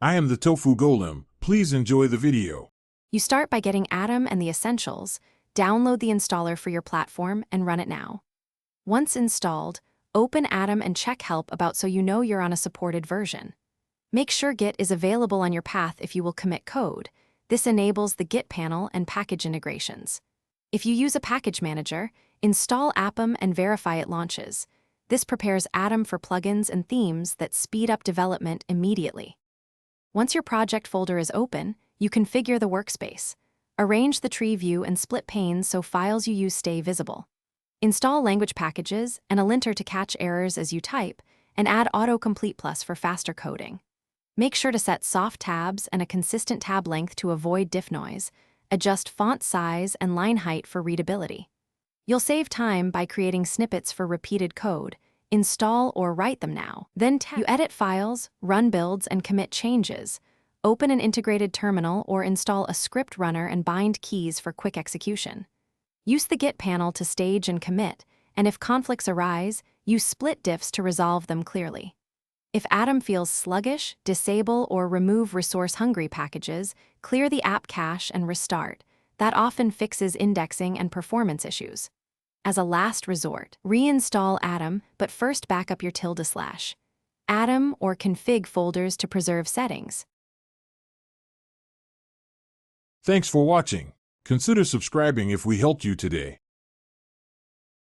I am the Tofu Golem. Please enjoy the video. You start by getting Atom and the essentials, download the installer for your platform, and run it now. Once installed, open Atom and check help about so you know you're on a supported version. Make sure Git is available on your path if you will commit code. This enables the Git panel and package integrations. If you use a package manager, install Atom and verify it launches. This prepares Atom for plugins and themes that speed up development immediately. Once your project folder is open, you configure the workspace. Arrange the tree view and split panes so files you use stay visible. Install language packages and a linter to catch errors as you type, and add Autocomplete Plus for faster coding. Make sure to set soft tabs and a consistent tab length to avoid diff noise. Adjust font size and line height for readability. You'll save time by creating snippets for repeated code. Install or write them now. Then you edit files, run builds, and commit changes. Open an integrated terminal or install a script runner and bind keys for quick execution. Use the Git panel to stage and commit, and if conflicts arise, use split diffs to resolve them clearly. If Atom feels sluggish, disable or remove resource-hungry packages, clear the app cache and restart. That often fixes indexing and performance issues. As a last resort, reinstall Atom, but first back up your /. Atom or config folders to preserve settings. Thanks for watching. Consider subscribing if we helped you today.